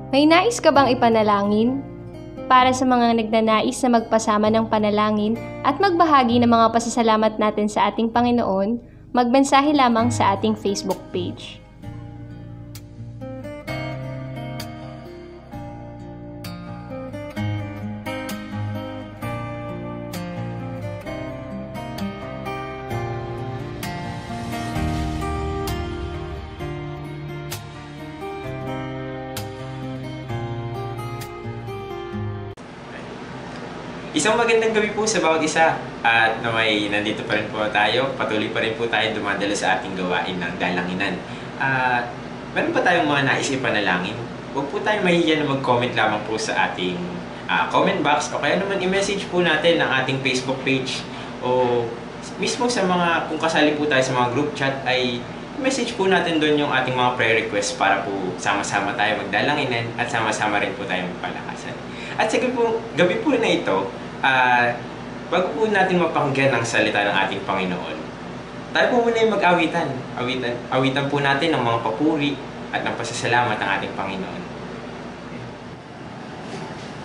May nais ka bang ipanalangin? Para sa mga nagnanais na magpasama ng panalangin at magbahagi ng mga pasasalamat natin sa ating Panginoon, magmensahe lamang sa ating Facebook page. Isang magandang gabi po sa bawat isa at nandito pa rin po tayo, patuloy pa rin po tayo dumadalo sa ating gawain ng dalanginan. Meron pa tayong mga nais ipanalangin? Huwag po tayong mahihiya na mag-comment lamang po sa ating comment box o kaya naman i-message po natin ang ating Facebook page o mismo sa mga, kung kasali po tayo sa mga group chat ay message po natin doon yung ating mga prayer requests para po sama-sama tayo magdalanginan at sama-sama rin po tayo magpalakasan. At sa gabi po na ito, bago po natin mapakinggan ang salita ng ating Panginoon, tayo po muna yung mag-awitan. Awitan po natin ng mga papuri at ng pasasalamat ng ating Panginoon.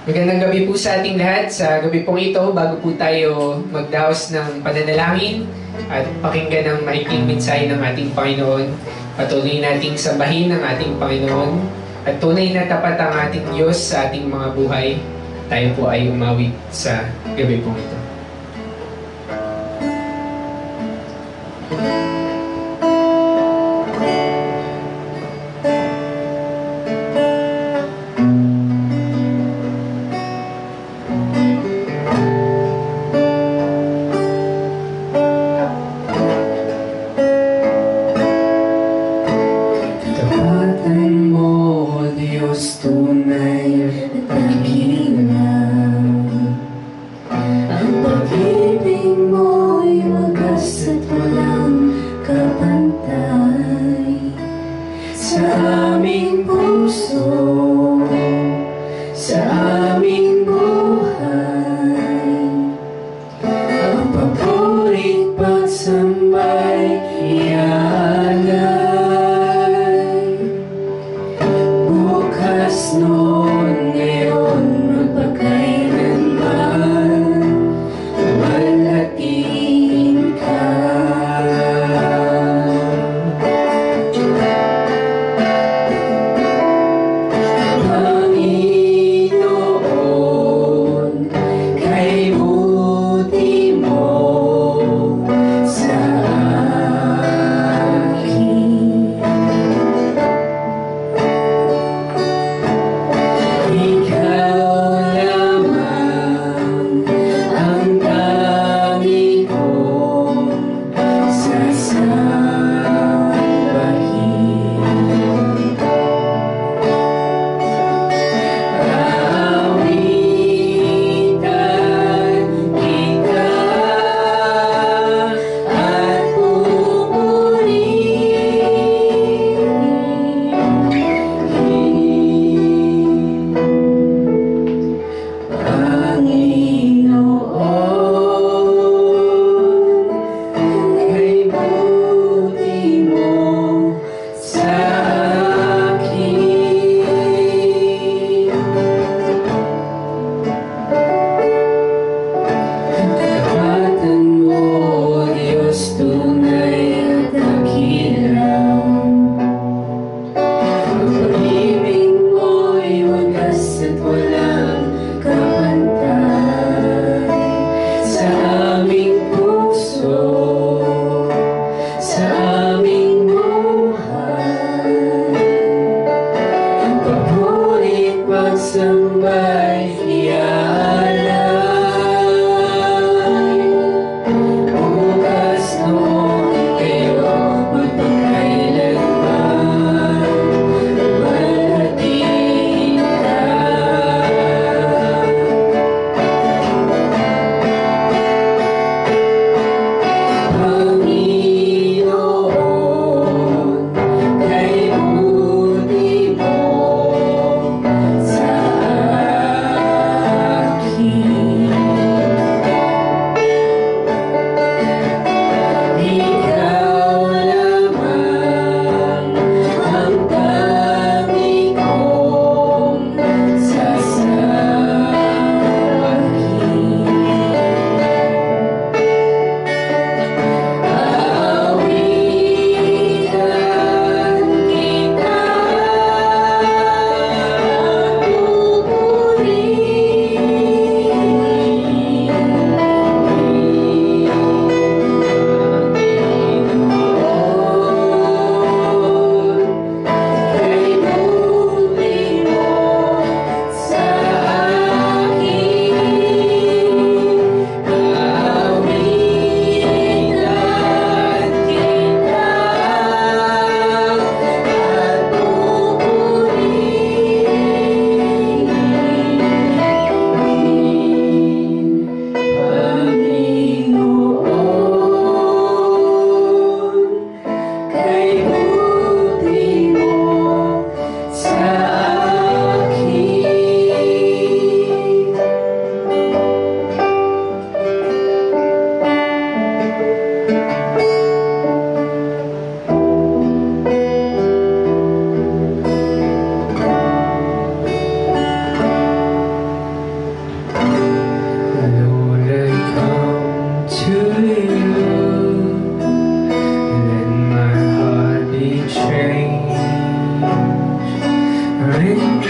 Magandang gabi po sa ating lahat. Sa gabi pong ito, bago po tayo magdaos ng pananalangin at pakinggan ang maikling mensahe ng ating Panginoon, patuloy nating sambahin ang ating Panginoon at tunay na tapat ang ating Diyos sa ating mga buhay. Tayo po ay umawit sa gabi pong ito.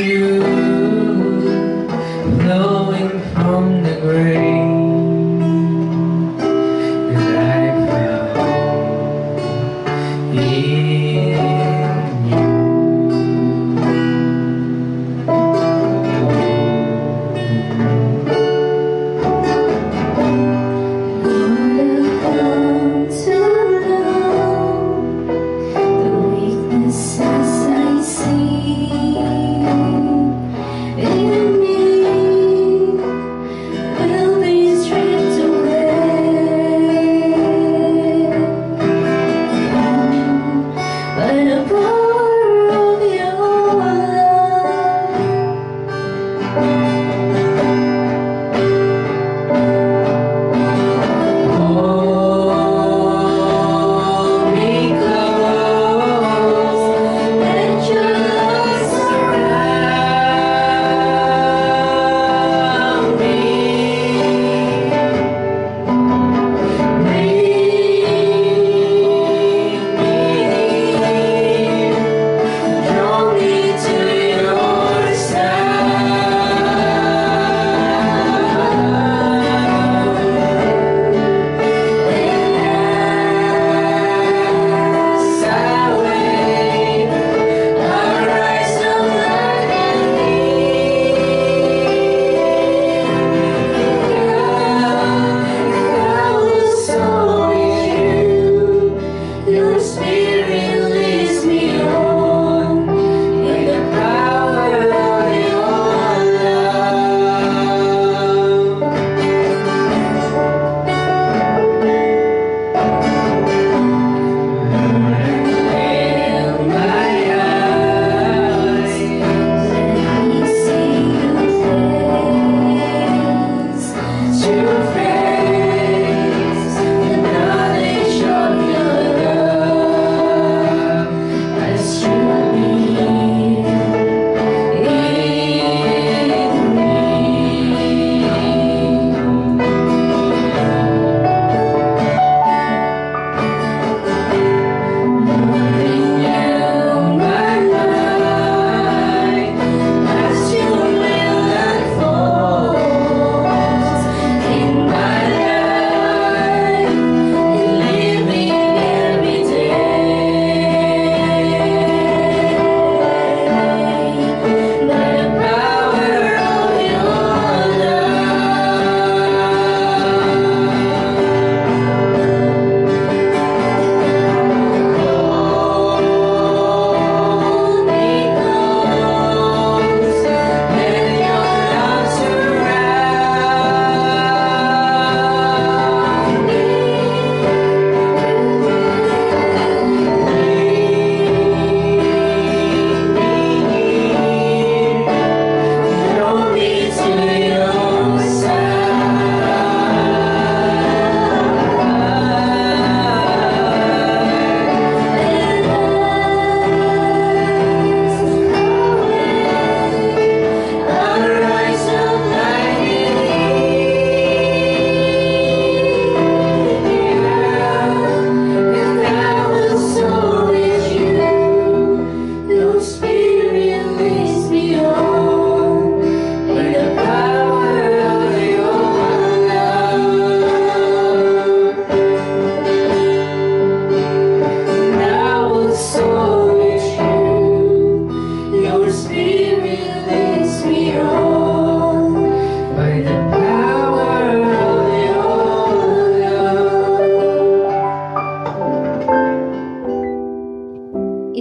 you flowing from the grave.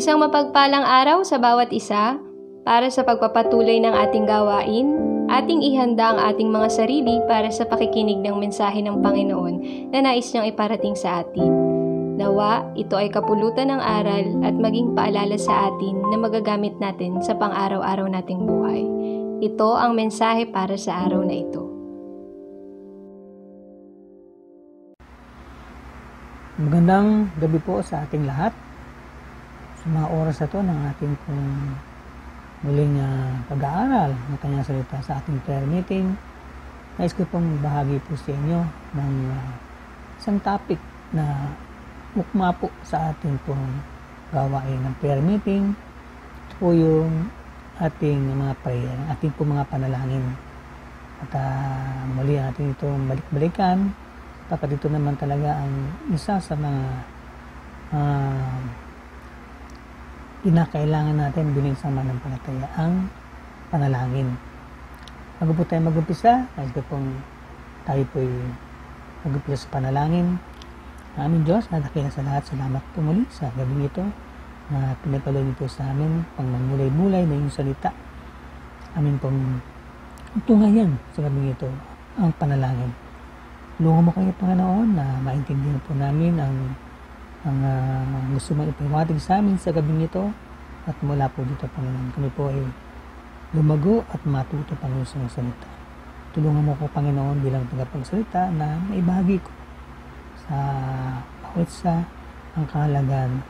Isang mapagpalang araw sa bawat isa. Para sa pagpapatuloy ng ating gawain, ating ihanda ang ating mga sarili para sa pakikinig ng mensahe ng Panginoon na nais niyang iparating sa atin. Nawa, ito ay kapulutan ng aral at maging paalala sa atin na magagamit natin sa pang-araw-araw nating buhay. Ito ang mensahe para sa araw na ito. Magandang gabi po sa ating lahat. Sa mga oras na ito ng ating muling pag-aaral ng kanyang salita sa ating prayer meeting, nais ko pong bahagi po sa inyo ng isang topic na mukma po sa ating pong gawain ng prayer meeting. Ito po yung ating mga prayer, ating po mga panalangin. At muli natin ito balik-balikan, pagkat ito naman talaga ang isa sa mga kinakailangan natin bilang isang mananampalataya, ang panalangin. Bago po tayo mag-umpisa, tayo po mag-umpisa sa panalangin. Aming Diyos, nadakila sa lahat, salamat po muli sa gabi ito na pinapaloy niyo po sa amin pang magmulay-mulay na yung salita. Amin pong tungayan sa gabi ito ang panalangin. Tulungan mo kayo, Panginoon, na maintindihan po namin ang gusto mong ipahiwatig sa amin sa gabi ito, at mula po dito, Panginoon, kami po ay lumago at matuto, Panginoon, sa salita. Tulungan mo ko, Panginoon, bilang tagapagsalita na maibahagi ko sa bawat isa ang kahalagan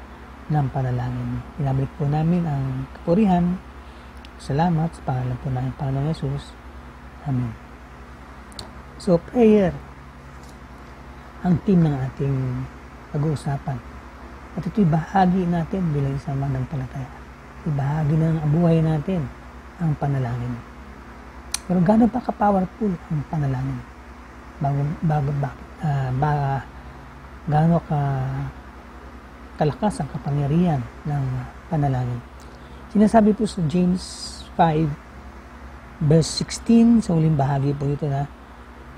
ng panalangin. Pinabalik po namin ang kapurihan. Salamat sa pangalan po namin, Panginoon Yesus. Amen. So, prayer ang team ng ating pag-uusapan. At ito'y bahagi natin bilang isang mananampalataya. Ito'y bahagi ng buhay natin, ang panalangin. Pero gano'n pa ka-powerful ang panalangin? Gaano kalakas ang kapangyarihan ng panalangin. Sinasabi po sa James 5 verse 16, sa uling bahagi po ito na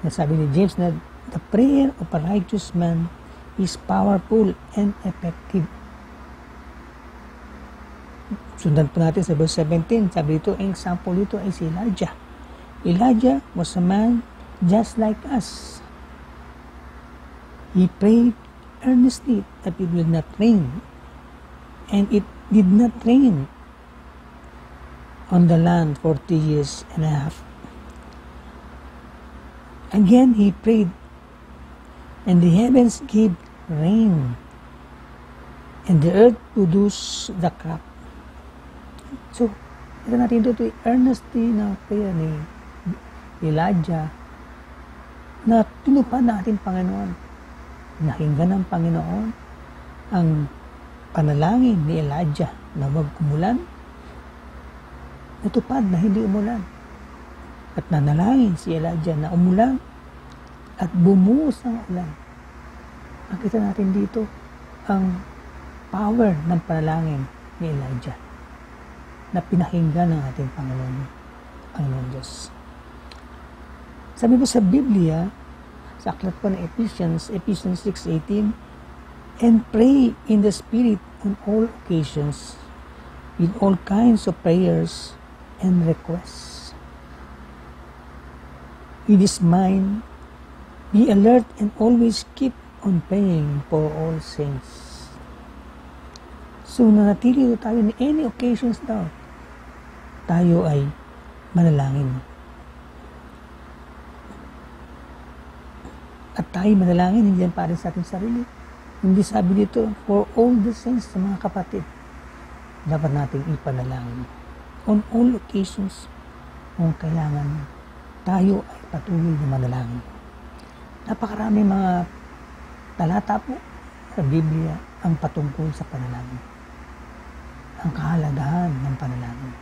nasabi ni James na the prayer of a righteous man is powerful and effective. Sundan po natin sa verse 17, sabi dito, ang example dito ay si Elijah. Elijah was a man just like us. He prayed earnestly that it will not rain, and it did not rain on the land for 3 years and a half. Again he prayed, and the heavens gave rain, and the earth produced the crop. So, ito natin ito earnestly na prayer ni Elijah na tinupad natin, Panginoon. Nakinggan ng Panginoon ang panalangin ni Elijah na wag umulan. Natupad na hindi umulan. At nanalangin si Elijah na umulan at bumuhos ang ulan. Nakita natin dito ang power ng panalangin ni Elijah na pinakinggan ng ating Panginoon Diyos. Sabi po sa Biblia, sa aklat po ng Ephesians 6:18, and pray in the Spirit on all occasions with all kinds of prayers and requests. With this mind, be alert and always keep on praying for all saints. So, nanatili tayo in any occasions daw. Tayo ay manalangin. At tayo manalangin, hindi yan para sa ating sarili. Hindi sabi dito, for all the saints, sa mga kapatid, dapat nating ipanalangin. On all occasions, kung kailangan, tayo ay patuloy na manalangin. Napakaraming mga talata po sa Biblia ang patungkol sa panalangin. Ang kahalagahan ng panalangin.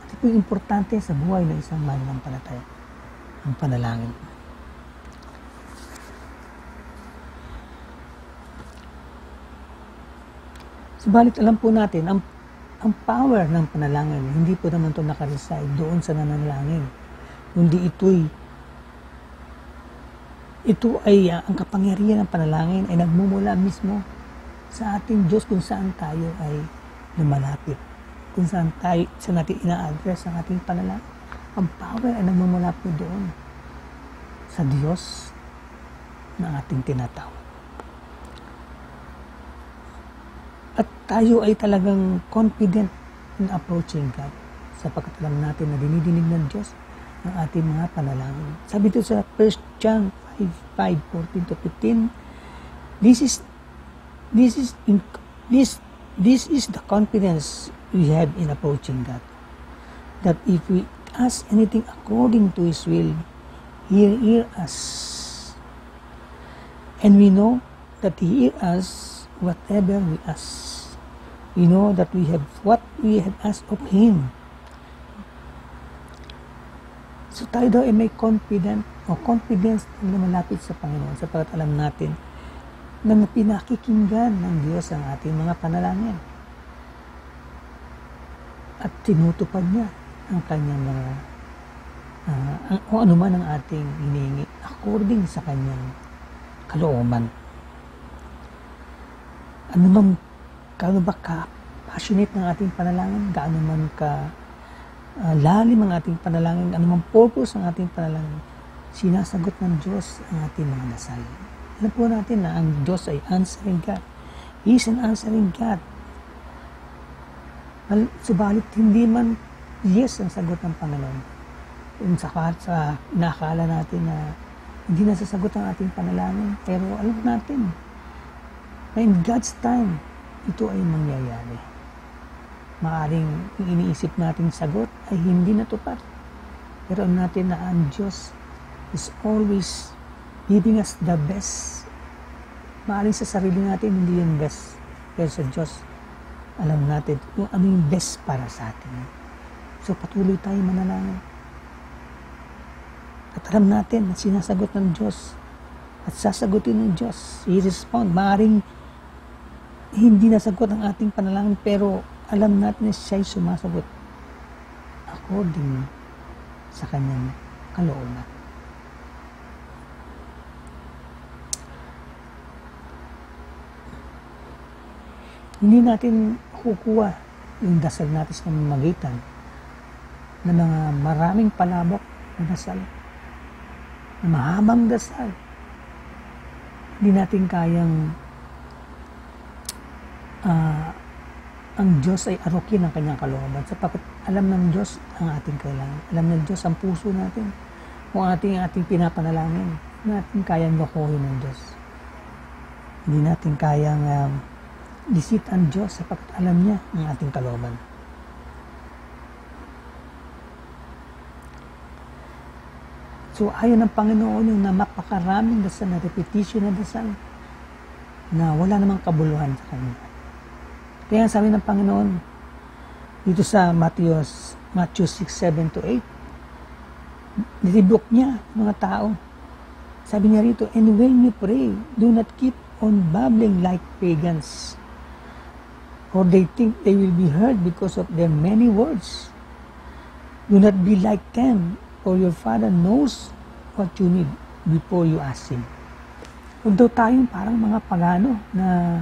At ito yung importante sa buhay ng isang mananampalataya, ang panalangin. Subalit alam po natin, ang power ng panalangin, hindi po naman ito nakareside doon sa nanalangin. Kundi ito ay ang kapangyarihan ng panalangin ay nagmumula mismo sa ating Diyos kung saan tayo ay lumalapit. Kung saan natin ina-address ang ating panalangin. Ang power ay nagmumula po doon sa Diyos na ating tinatawag. At tayo ay talagang confident in approaching God sapagkat alam natin na dinidinig ng Diyos ang ating mga panalangin. Sabi ito sa 1 John 5:14-15, this is the confidence we have in approaching God, that if we ask anything according to His will, He hears us. And we know that He hears us whatever we ask. We know that we have what we have asked of Him. So tayo daw ay may confidence na malapit sa Panginoon sapagkat alam natin na pinakikinggan ng Diyos ang ating mga panalangin. At tinutupad niya ang kanyang mga o anuman ang ating hinihingi according sa kanyang kalooban. Gaano ba ka-passionate ng ating panalangin? Gaano man lalim ang ating panalangin? Ano man purpose ng ating panalangin? Sinasagot ng Diyos ang ating mga dasal. Alam po natin na ang Diyos ay answering God. He is an answering God. Subalit hindi man yes ang sagot ng Panginoon. Kung sa nakakala natin na hindi nasasagot ang ating panalangin, pero alam natin na in God's time, ito ay mangyayari. Maaring iniisip natin sagot ay hindi natupad. Pero alam natin na ang Diyos is always giving us the best. Maaring sa sarili natin hindi yung best. Pero sa Diyos, alam natin kung ano yung best para sa atin. So patuloy tayo manalangin. At alam natin na sinasagot ng Diyos at sasagutin ng Diyos. I-respond. Maaring hindi nasagot ang ating panalangin pero alam natin na siya'y sumasagot according sa kanyang kalooban. Hindi natin kukuha yung dasal natin sa mamagitan ng mga maraming palabok na dasal, na mahabang dasal. Hindi natin kayang ang Diyos ay arukin ang kanyang kalooban sapagkat alam ng Diyos ang ating kailangan. Alam ng Diyos ang puso natin kung ating pinapanalangin. Hindi natin kayang lokohin ng Diyos. Hindi natin kayang deceit ang Diyos sapagkat alam niya ang ating kalooban. So ayaw ng Panginoon yung na mapakaraming dasal na repetition na dasal na wala namang kabuluhan sa Kanya. Kaya sabi ng Panginoon dito sa Matthew 6:7-8, nilibok niya mga tao. Sabi niya rito, and when you pray, do not keep on babbling like pagans, for they think they will be heard because of their many words. Do not be like them, for your Father knows what you need before you ask Him. Huwag daw tayong parang mga pagano na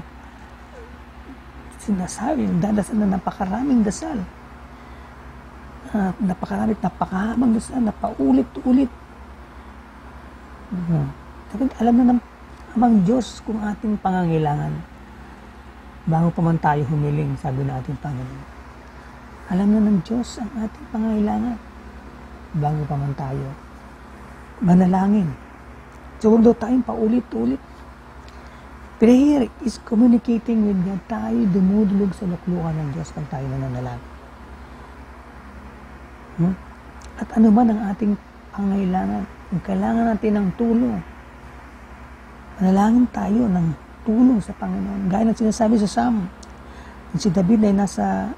sinasabi, dadasal na napakaraming dasal. Napakahabang dasal, napaulit-ulit. Alam na ng Diyos kung ating pangangailangan bago pa man tayo humiling, sabi na ating Panginoon. Alam na ng Diyos ang ating pangangailangan bago pa man tayo manalangin. So huwag daw tayong paulit-ulit. Prayer is communicating with God. Tayo dumudulog sa luklukan ng Diyos pag tayo nananalangin. At ano man ang ating pangangailangan, kung kailangan natin ng tulong, manalangin tayo ng tulong sa Panginoon. Gaya ng sinasabi sa Psalm, si David ay nasa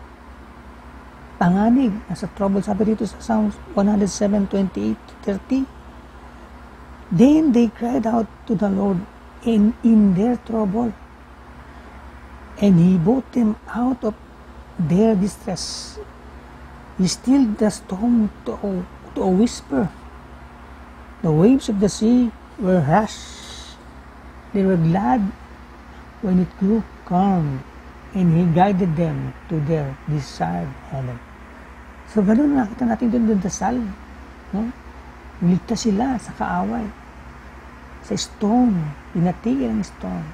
panganib, nasa trouble. Sabi dito sa Psalm 107:28-30, then they cried out to the Lord in their trouble, and He brought them out of their distress. He stilled the storm to a whisper. The waves of the sea were hushed. They were glad when it grew calm, and He guided them to their desired heaven. So, ganun nakita natin doon dasal. No? Niligtas sila sa kaaway. Sa storm, pinatigil ang storm.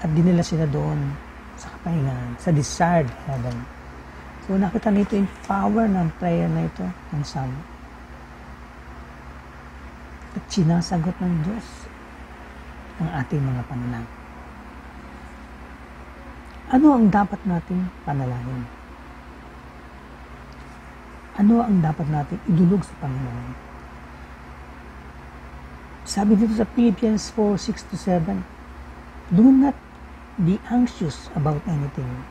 At dinala sila doon sa kapahingahan, sa desired heaven. So, nakita nito yung power ng prayer na ito, ng Psalm. At sinasagot ng Diyos ang ating mga panalangin. Ano ang dapat nating panalangin? Ano ang dapat nating idulog sa Panginoon? Sabi dito sa Philippians 4:6-7, do not be anxious about anything,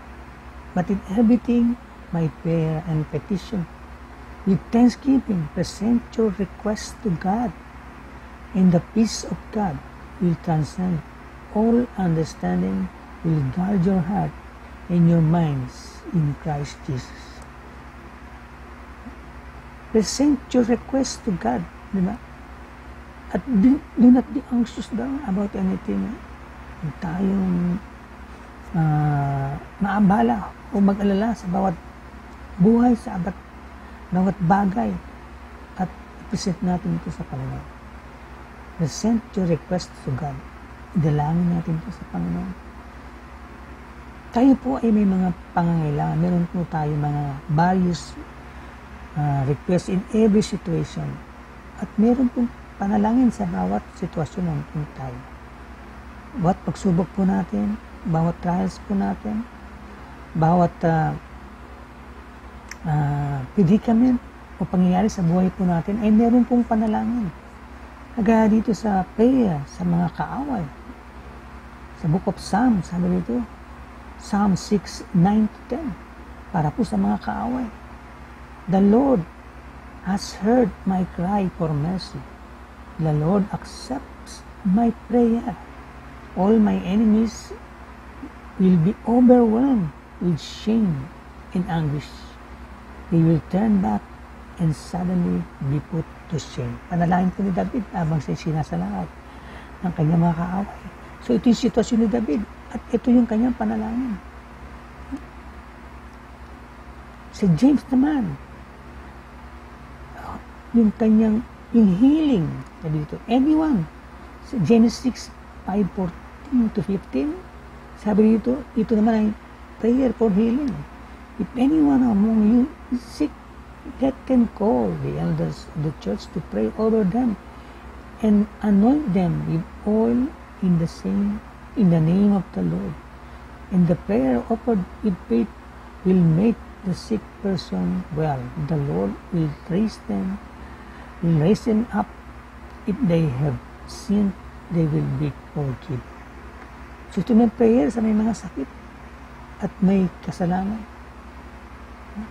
but in everything, by prayer and petition, with thanksgiving, present your requests to God, and the peace of God will transcend all understanding, will guard your heart and your minds in Christ Jesus. Present your request to God, di ba? At do not be anxious daw about anything. Huwag tayong maabala o mag-alala sa bawat buhay, sa bawat bagay, at i-present natin ito sa Panginoon. Present your request to God. Idalangin natin ito sa Panginoon. Tayo po ay may mga pangangailangan. Meron po tayo mga various requests in every situation. At meron pong panalangin sa bawat sitwasyon ng tayo. Bawat pagsubok po natin, bawat trials po natin, bawat predicament o pangyayari sa buhay po natin ay meron pong panalangin. Kagaya dito sa prayer, sa mga kaaway. Sa Book of Psalms, sabi dito, Psalm 6:9-10, para po sa mga kaaway. The Lord has heard my cry for mercy. The Lord accepts my prayer. All my enemies will be overwhelmed with shame and anguish. They will turn back and suddenly be put to shame. Panalangin po ni David habang siya sinasalakad ng kanyang mga kaaway. So ito yung sitwasyon ni David at ito yung kanyang panalangin. Si James naman, yung healing, sabi dito, anyone, sa Genesis 5:14-15, sabi dito, ito naman ay prayer for healing. If anyone among you is sick, let them call the elders of the church to pray over them and anoint them with oil in the name of the Lord. And the prayer offered with faith will make the sick person well. The Lord will raise them up. If they have sinned, they will be forgiven. So ito may prayer sa may mga sakit at may kasalanan.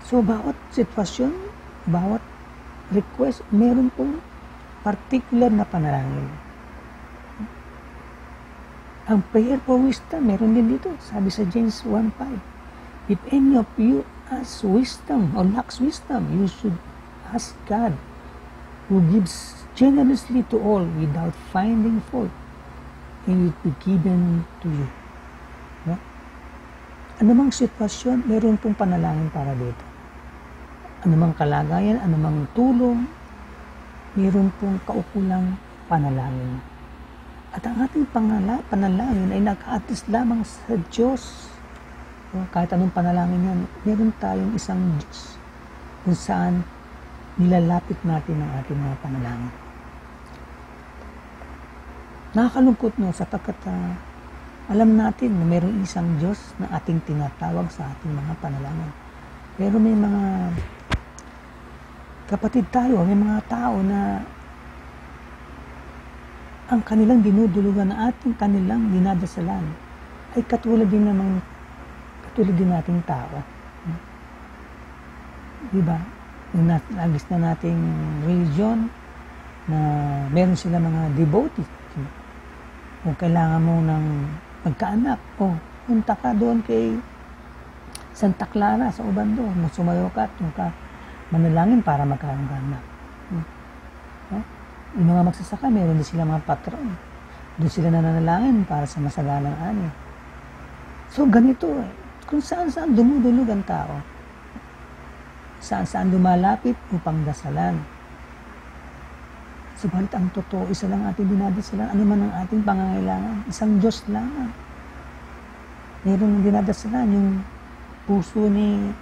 So bawat sitwasyon, bawat request, meron pong particular na panalangin. Ang prayer for wisdom, meron din dito. Sabi sa James 1:5, if any of you has wisdom or lacks wisdom, you should ask God, who gives generously to all without finding fault, and it will be given to you. No? Anumang sitwasyon, meron pong panalangin para dito. Anumang kalagayan, anumang tulong, meron pong kaukulang panalangin. At ang ating panalangin ay naka-address lamang sa Diyos. Kahit anong panalangin yan, meron tayong isang Diyos kung saan nilalapit natin ang ating mga panalangin. Nakakalungkot sapagkat alam natin na meron isang Diyos na ating tinatawag sa ating mga panalangin. Pero may mga kapatid tayo, may mga tao na ang kanilang dinudulugan na kanilang dinadasalan ay katulad din nating tao. Diba? Yung nagis na nating religion na meron sila mga devotees. Kung kailangan mo ng magkaanak, punta ka doon kay Santa Clara sa Ubando, sumayo ka at yung ka manalangin para magkaroon ka anak. Yung mga magsasaka, meron din sila mga patron. Doon sila nananalangin para sa masagalang ani. So ganito kung saan-saan dumudulog ang tao. Saan-saan lumalapit upang dasalan. Subalit ang totoo, isa lang ating dinadasalan. Ano man ang ating pangangailangan? Isang Diyos lamang. Meron ng dinadasalan yung puso ni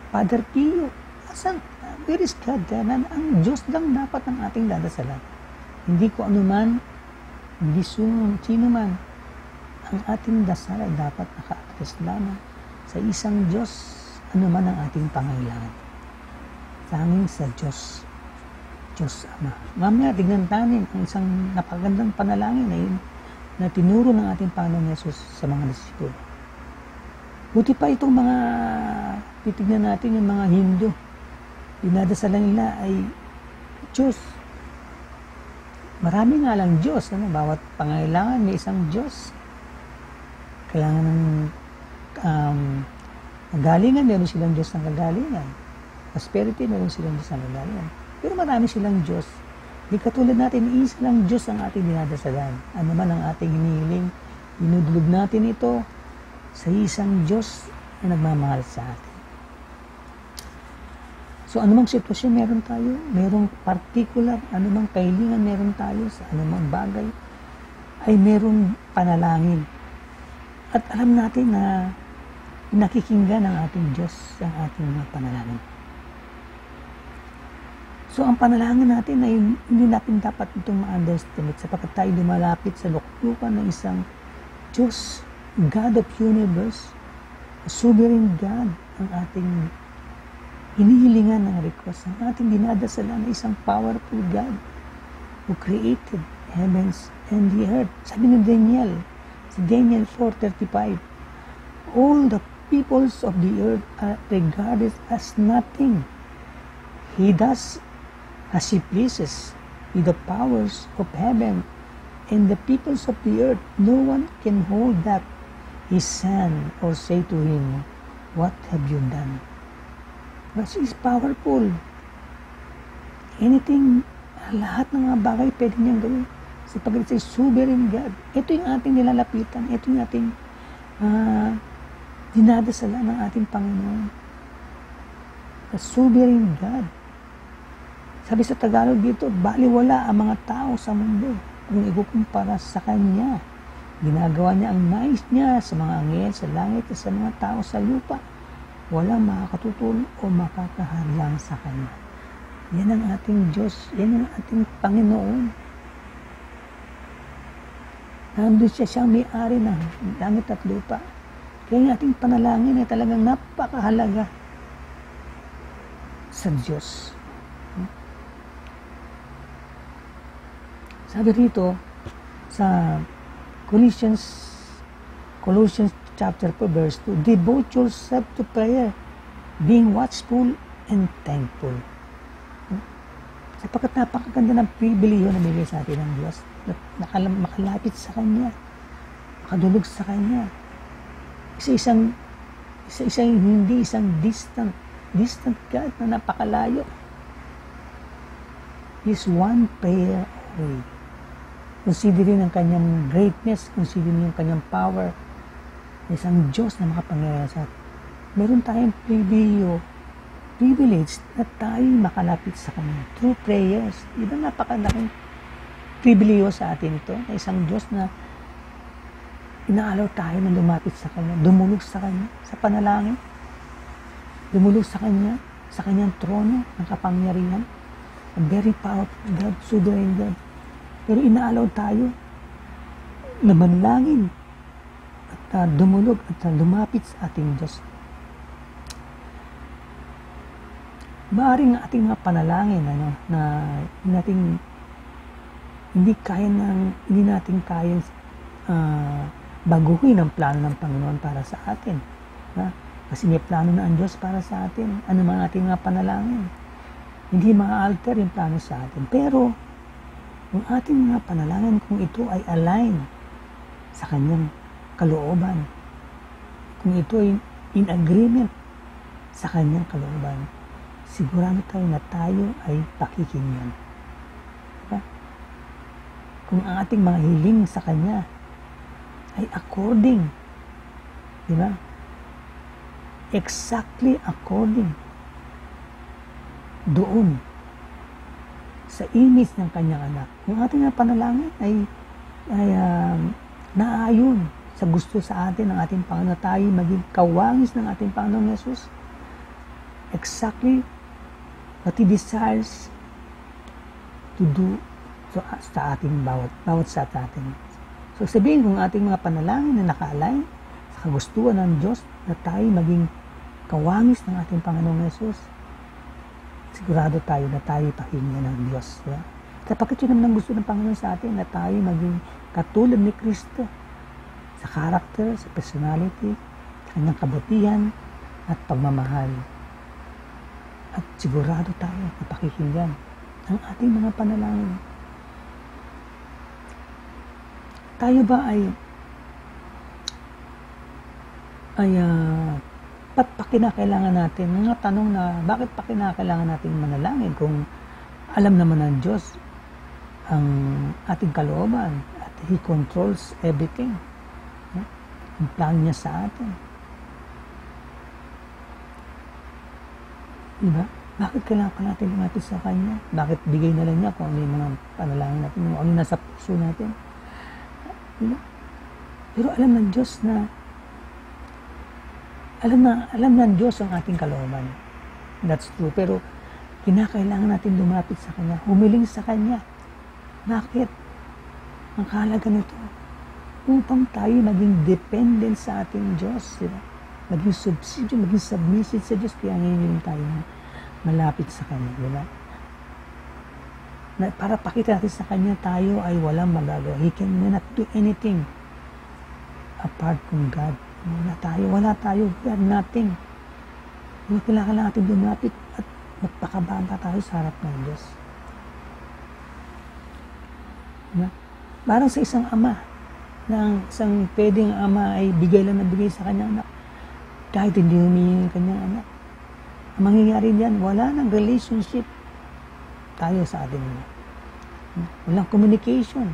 Father Pio. Asan? Where is God? Ang Diyos lang dapat ang ating dadasalan. Hindi ko anuman, hindi sino man. Ang ating dasal ay dapat naka-address lamang sa isang Diyos, anuman ang ating pangailangan. Sa amin sa Diyos Ama. Mamaya, tignan natin ang isang napagandang panalangin na yun. na tinuro ng ating Panginoong Yesus sa mga disipulo. Buti pa itong mga titignan natin yung mga Hindu. Dinadasalan nila ay Diyos. Marami nga lang Diyos. Bawat pangailangan may isang Diyos. Kailangan ng kagalingan, meron silang Diyos ng kagalingan. Prosperity, meron silang Diyos ng kagalingan. Pero marami silang Diyos. Di katulad natin, isa lang Diyos ang ating dinadasalan. Ano man ang ating hinihiling, dinudulog natin ito sa isang Diyos na nagmamahal sa atin. So, anumang sitwasyon meron tayo, merong particular, anumang kahilingan meron tayo sa anumang bagay, ay merong panalangin. At alam natin na nakikinggan ng ating Diyos ang ating mga panalangin. So, ang panalangin natin ay hindi natin dapat itong ma-underestimate sapagkat tayo lumalapit sa luklukan ng isang Diyos, God of universe, sovereign God, ang ating hinihilingan ng request, ang ating dinadasalan na isang powerful God who created heavens and the earth. Sabi ni Daniel, sa Daniel 4:35, all the peoples of the earth are regarded as nothing. He does as he pleases with the powers of heaven and the peoples of the earth. No one can hold back his hand or say to him, what have you done? But he is powerful. Anything, lahat ng mga bagay pwede niyang gawin. Sapagkat siya sovereign God. Ito yung ating nilalapitan. Ito yung ating dinadasala ng ating Panginoon. The sovereign God. Sabi sa Tagalog dito, baliwala ang mga tao sa mundo kung ikukumpara sa Kanya. Ginagawa niya ang nais niya sa mga anghel, sa langit, at sa mga tao sa lupa. Walang makakatutulong o makakahadlang sa Kanya. Yan ang ating Diyos. Yan ang ating Panginoon. Nandun siya, siyang may-ari ng langit at lupa. Kaya yung ating panalangin ay talagang napakahalaga sa Diyos. Sabi rito sa Colossians chapter 4 verse 2, devote yourself to prayer, being watchful and thankful. Sapagkat napakaganda ng pribileyo na bigay sa atin ng Diyos, makalapit sa Kanya, makadulog sa Kanya. Isang hindi, isang distant God na napakalayo. He is one prayer away. Considerin ang Kanyang greatness, considerin yung Kanyang power. Isang Diyos na makapangyarihan sa atin. Meron tayong privilege na tayo makalapit sa Kanya through prayers. Diba napakalaking pribileo sa atin ito, na isang Diyos na inaalaw tayo na lumapit sa Kanya, dumulog sa Kanya, sa panalangin, dumulog sa Kanya, sa Kanyang trono ng kapangyarihan. A very powerful God, sovereign God. Pero inaalaw tayo na manalangin at dumulog at lumapit sa ating Diyos. Maaaring ating mga panalangin na hindi natin kaya baguhin ang plano ng Panginoon para sa atin. Kasi may plano na ang Diyos para sa atin. Ano man ating mga panalangin. Hindi ma-alter yung plano sa atin. Pero kung ating mga panalangin, kung ito ay align sa Kanyang kalooban, kung ito ay in agreement sa Kanyang kalooban, sigurado tayo na tayo ay pakikinggan. Diba? Kung ang ating mga hiling sa Kanya ay according, diba? Exactly according doon sa image ng Kanyang anak. Yung ating panalangin ay naayon sa gusto sa atin ng ating Panginoon, tayo maging kawangis ng ating Panginoong Yesus. Exactly what He desires to do sa ating bawat sa atin. So sabihin kung ating mga panalangin na naka-align sa kagustuhan ng Diyos na tayo maging kawangis ng ating Panginoong Yesus, sigurado tayo na tayo pakinggan ng Diyos. Diba? Kapag yun naman ang gusto ng Panginoon sa atin, na tayo maging katulad ni Kristo sa karakter, sa personality, sa kanyang kabutihan at pagmamahal. At sigurado tayo na pakikinggan ang ating mga panalangin. Tayo ba ay ba't pa kinakailangan natin? Mga tanong na bakit pa kinakailangan natin manalangin kung alam naman ng Diyos ang ating kalooban at He controls everything. Ang plan niya sa atin. Diba? Bakit kailangan natin lumapit sa Kanya? Bakit bigay na lang niya kung ano yung mga panalangin natin, kung ano nasa puso natin? Diba? Pero alam ng Diyos na alam ng Diyos ang ating kalooban. That's true. Pero kinakailangan natin lumapit sa Kanya, humiling sa Kanya. Bakit? Ang kahalaga nito, upang tayo maging dependent sa ating Diyos. Diba? Maging subsidyo, maging submissive sa Diyos. Kaya ngayon tayo na malapit sa Kanya. Diba? Para pakita natin sa Kanya, tayo ay walang magagawa. He cannot do anything apart from God. Wala tayo, we are nothing. Kailangan natin lumapit at magpakababa tayo sa harap ng Diyos. Diba? Parang sa isang ama, isang pwedeng ama ay bigay lang na bigay sa kanyang anak. Kahit hindi humingi ng kanyang anak. Ang mangyayari diyan, wala nang relationship tayo sa ating anak. Walang communication.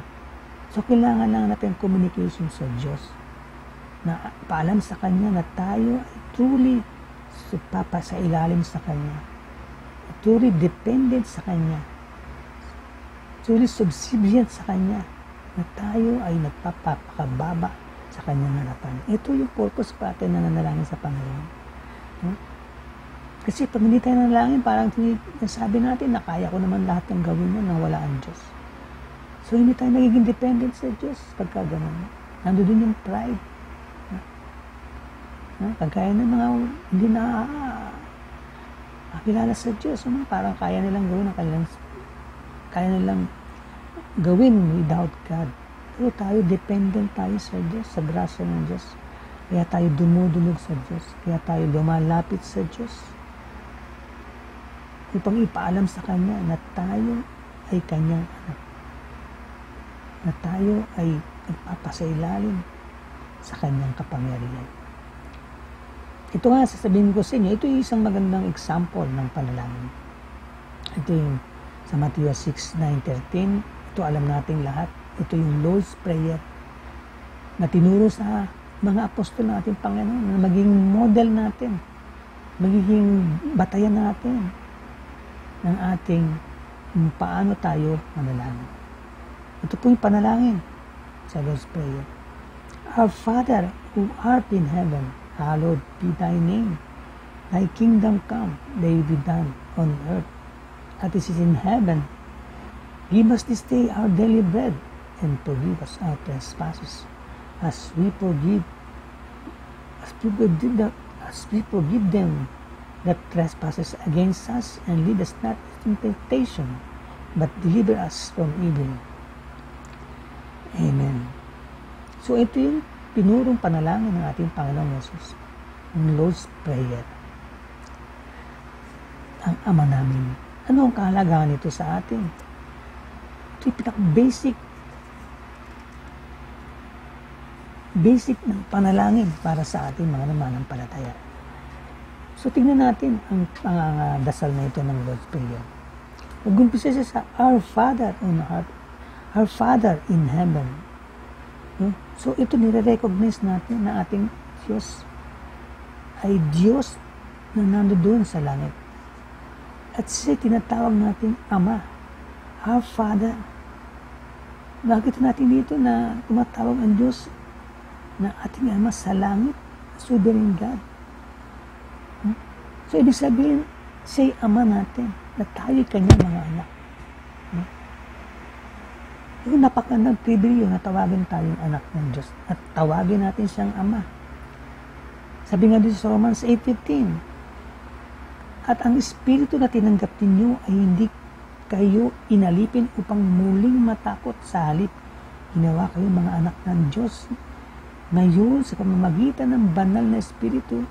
So, kailangan lang natin communication sa Diyos. Na paalam sa Kanya na tayo ay truly sa ilalim sa Kanya. Truly dependent sa Kanya. Truly subservient sa Kanya. Na tayo ay nagpapakababa sa Kanyang harapan. Ito yung purpose pa natin na nanalangin sa Panginoon. Kasi pag hindi tayo nanalangin, parang sabi natin na kaya ko naman lahat ng gawin mo nang wala ang Diyos. So hindi tayo nagiging dependent sa Diyos pagka gano'n. Nandun yung pride. Kagaya ng mga hindi na kakilala sa Diyos, parang kaya nilang gawin without God. Pero tayo, dependent tayo sa Diyos, sa grasya ng Diyos. Kaya tayo dumudulog sa Diyos. Kaya tayo lumalapit sa Diyos. Upang ipaalam sa Kanya na tayo ay Kanyang anak. Na tayo ay nagpapasailalim sa Kanyang kapangyarihan. Ito nga, sasabihin ko sa inyo, ito yung isang magandang example ng panalangin. Ito yung sa Matthew 6:9-13. Ito alam nating lahat. Ito yung Lord's Prayer na tinuro sa mga apostol natin, Panginoon, na maging model natin, magiging batayan natin ng ating paano tayo manalangin. Ito po yung panalangin sa Lord's Prayer. Our Father who art in heaven, hallowed be thy name. Thy kingdom come, thy will be done on earth as it is in heaven. Give us this day our daily bread, and forgive us our trespasses, as we forgive them that trespasses against us, and lead us not into temptation, but deliver us from evil. Amen. So ito yung pinurong panalangin ng ating Panginoong Yesus, ang Lord's Prayer. Ang Ama namin. Ano ang kahalagahan nito sa atin? Ito yung basic ng panalangin para sa ating mga mananampalataya. So tingnan natin ang dasal na ito ng Lord's Prayer. Nag-umpisa siya sa Our Father in heaven. So ito nire-recognize natin na ating Diyos ay Diyos na nandoon sa langit. At siya tinatawag natin Ama, our Father. Nakita natin dito na tumatawag ang Diyos na ating Ama sa langit, sovereign God. So ibig sabihin, siya Ama natin, na tayo kanyang mga anak. Yung napakandang pribilyo na tawagin tayong anak ng Diyos at tawagin natin siyang Ama. Sabi nga dito sa Romans 8:15, at ang Espiritu na tinanggap ninyo ay hindi kayo inalipin upang muling matakot sa halip. Ginawa kayo mga anak ng Diyos. Ngayon, sa pamamagitan ng banal na Espiritu,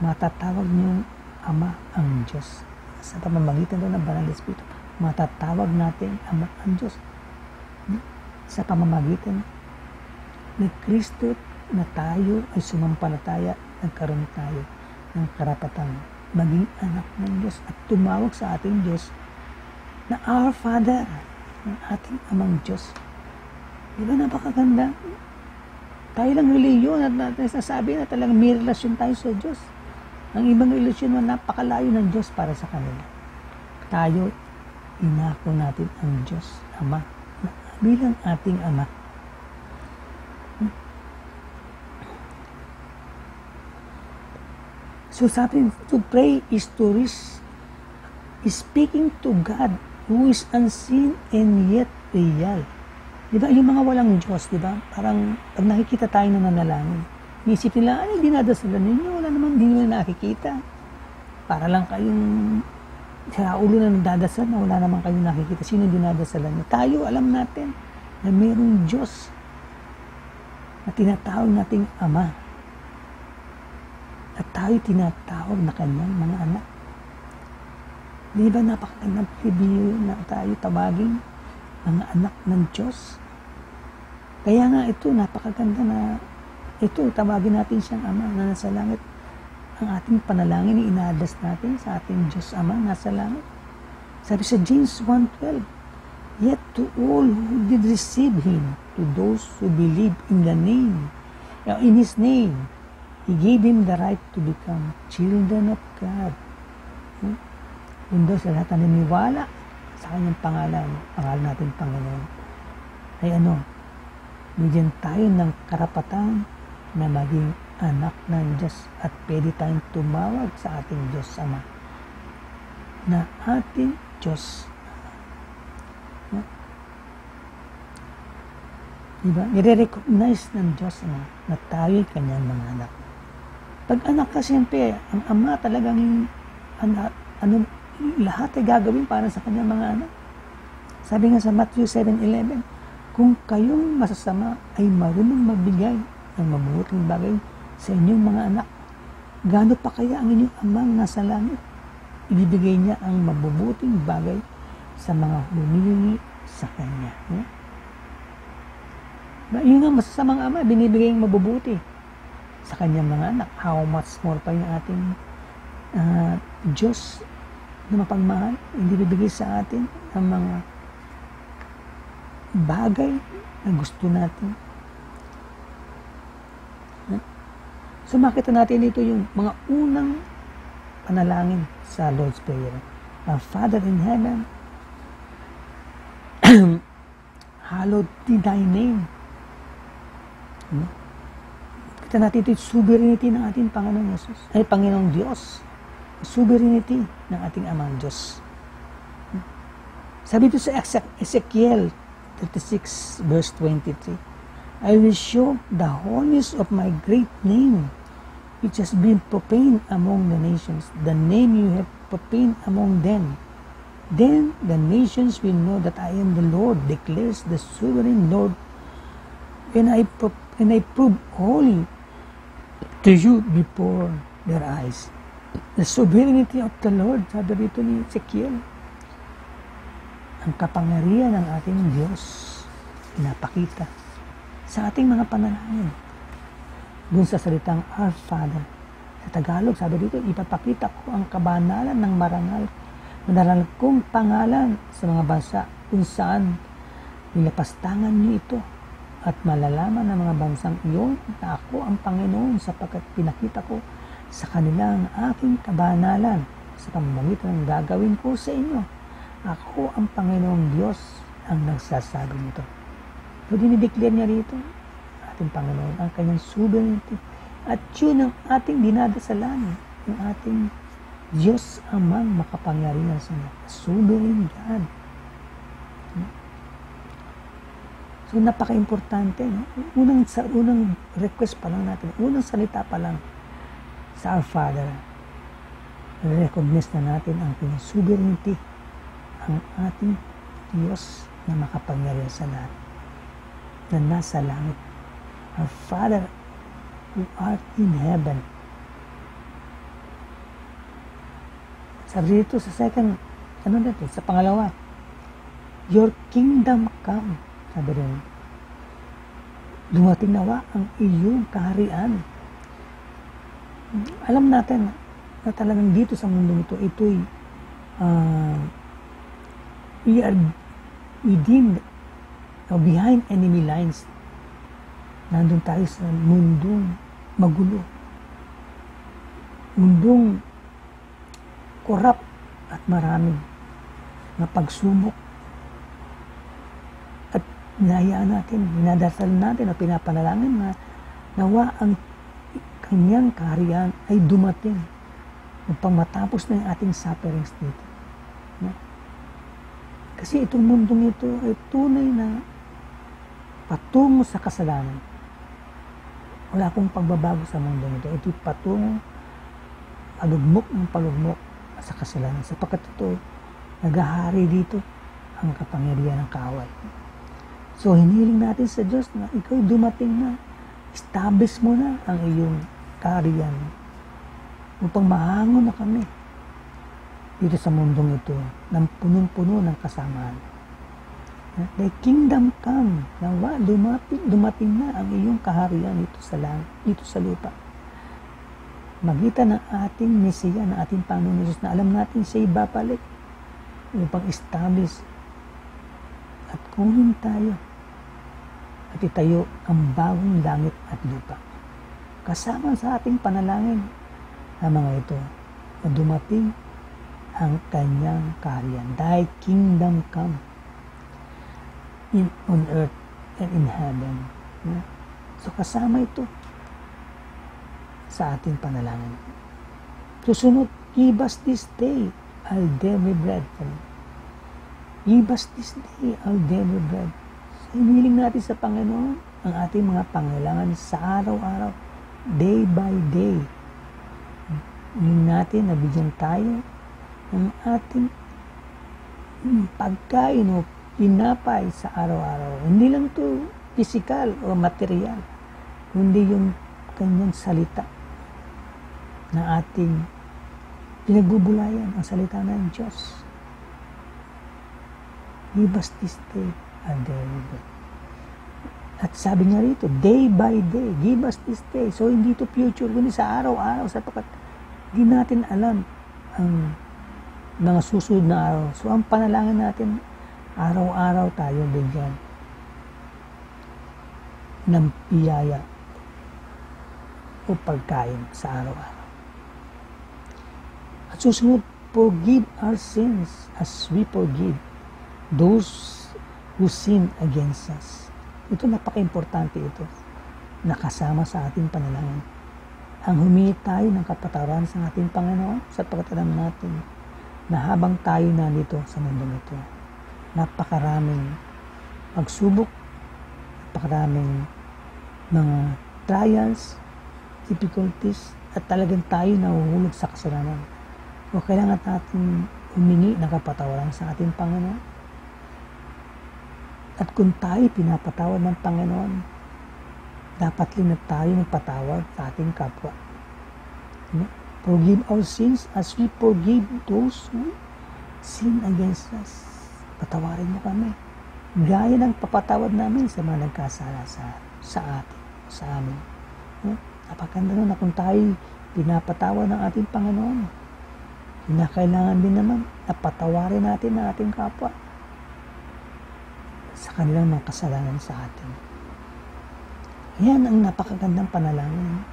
matatawag niyong Ama ang Diyos. Sa pamamagitan ng banal na Espiritu, matatawag natin Ama ang Diyos. Sa pamamagitan ni Kristo na tayo ay sumampalataya, nagkaroon tayo ng karapatan maging anak ng Diyos at tumawag sa ating Diyos na Our Father, ng ating Amang Diyos. Di ba napakaganda? Tayo lang reliyon at nasasabi na talagang may relasyon tayo sa Diyos. Ang ibang relasyon na napakalayo ng Diyos para sa kanila. Tayo, inako natin ang Diyos, Ama, bilang ating Ama. So sabi, to pray is to reach, is speaking to God who is unseen and yet real. Diba, yung mga walang Diyos, diba? Parang pag nakikita tayo ng nanalangin, isip nila, ay, dinadasalan ninyo, wala naman, hindi nyo nakikita. Para lang kayong sa ulo na nagdadasal na wala naman kayong nakikita. Sino dinadasalan nyo? Tayo, alam natin na mayroong Diyos na tinatawag nating Ama. At tayo tinatawag na kanyang mga anak. Di ba napakagandang pribileyo na tayo tawagin mga anak ng Diyos? Kaya nga ito, napakaganda na ito, tawagin natin siyang Ama na nasa langit. Ang ating panalangin, inaadas natin sa ating Diyos Ama nasa langit. Sabi sa James 1:12, yet to all who did receive Him, to those who believe in the name, in His name, He gave him the right to become children of God. Kung daw sa lahat na naniniwala sa kanyang pangalan natin Panginoon, ay bigyan tayo ng karapatan na maging anak ng Diyos at pwede tayong tumawag sa ating Diyos Ama na ating Diyos. Diba? Nire-recognize ng Diyos na tayo'y kanyang mga anak. Pag anak ka, siyempre, ang Ama talagang lahat ay gagawin para sa kanyang mga anak. Sabi nga sa Matthew 7:11, kung kayong masasama ay marunong magbigay ng mabuting bagay sa inyong mga anak, gaano pa kaya ang inyong Amang nasa langit? Ibibigay niya ang mabubuting bagay sa mga humihingi sa Kanya. Yung nga masasamang Ama, binibigay ang mabubuti sa kanyang mga anak. How much more pa yung ating Diyos na mapagmahal, hindi bibigay sa atin ang mga bagay na gusto natin. So makita natin dito yung mga unang panalangin sa Lord's Prayer. Our Father in heaven, hallowed be thy name. Kita natin ito yung sovereignty ng ating Panginoong Jesus. Ay, Panginoong Diyos. Sovereignty ng ating Amang Diyos. Sabi ito sa Ezekiel 36 verse 23, I will show the holiness of my great name, which has been proclaimed among the nations, the name you have proclaimed among them. Then the nations will know that I am the Lord, declares the sovereign Lord, when I prove holy to you before their eyes. The sovereignty of the Lord, sabi rito ni Ezekiel, ang kapangyarihan ng ating Diyos pinapakita sa ating mga panalangin. Dun sa salitang Our Father, sa Tagalog, sabi dito, ipapakita ko ang kabanalan ng marangal kong pangalan sa mga bansa kung saan nilapastangan niyo ito, at malalaman ng mga bansang iyon na ako ang Panginoon sapagkat pinakita ko sa kanila ang aking kabanalan sa pamamagitan ng gagawin ko sa inyo. Ako ang Panginoong Diyos ang nagsasabi nito. So dinideclare niya rito, ating Panginoon, ang kanyang sovereignty. At yun ang ating dinadasalan, yung ating Diyos Amang makapangyarihan sa sovereign God. So napaka-importante, no? Unang request pa lang natin, unang salita pa lang sa Our Father, recognize na natin ang kanyang sovereignty, ang ating Diyos na makapangyarihan sa lahat. na nasa langit. Our Father who art in heaven. Sabi dito sa sa pangalawa, your kingdom come. Sabi rin, dumating nawa ang iyong kaharian. Alam natin na talagang dito sa mundo ito, ito'y we are within or behind enemy lines. Nandun tayo sa mundong magulo. Mundong korap at maraming na pagsubok. At hinahayaan natin, hinadasal natin at pinapanalangin na nawa ang kanyang kaharian ay dumating upang matapos na yung ating sufferings dito. Kasi itong mundong ito ay tunay na patungo sa kasalanan. Wala akong pagbabago sa mundong ito. Ito'y patungo, palugmok ng palugmok sa kasalanan. Sapagkat ito, naghahari dito ang kapangyarihan ng kaaway. So, hinihiling natin sa Diyos na ikaw dumating na, establish mo na ang iyong kaharian upang mahangon na kami dito sa mundong ito ng punong-puno ng kasamaan. The kingdom come, nawa dumating na ang iyong kaharian dito sa lupa. Magitan ng ating Mesiya, ng ating Panginoon Jesus na alam natin siya'y babalik upang establish at kunin tayo at itayo ang bagong langit at lupa. Kasama sa ating panalangin na mga ito na dumating ang kanyang kaharian. Thy kingdom come on earth and in heaven. So kasama ito sa ating panalangin. Susunod, give us this day our daily bread. Give us this day our daily bread. So, hinihiling natin sa Panginoon ang ating mga pangailangan sa araw-araw, day by day. Hinihiling natin na bigyan tayo ng ating pagkain o pinapay sa araw-araw. Hindi lang ito physical o material, kundi yung kanyang salita na ating pinagbubulayan, ang salita ng Diyos. Give us this day our daily bread. At sabi niya rito, day by day, give us this day. So hindi ito future, kundi sa araw-araw, sapagkat hindi natin alam ang mga susunod na araw. So ang panalangin natin, araw-araw tayo bigyan ng biyaya o pagkain sa araw-araw. At susunod, forgive our sins as we forgive those who sin against us. Ito, napaka-importante ito. Nakasama sa ating panalangin. Ang humingi tayo ng kapatawaran sa ating Panginoon sapagkat alam natin na habang tayo na dito sa mundong ito, napakaraming pagsubok, napakaraming mga trials, difficulties, at talagang tayo nahuhulog sa kasalanan. O kailangan natin humingi ng kapatawaran sa ating Panginoon. At kung tayo pinapatawad ng Panginoon, dapat din na tayo magpatawad sa ating kapwa. Forgive our sins as we forgive those who sin against us. Patawarin mo kami. Gaya ng papatawad namin sa mga nagkasala sa atin, sa amin. Napakaganda nun na kung tayo pinapatawad ng ating Panginoon, kinakailangan din naman na patawarin natin ang ating kapwa sa kanilang mga kasalanan sa atin. Yan ang napakagandang panalangin.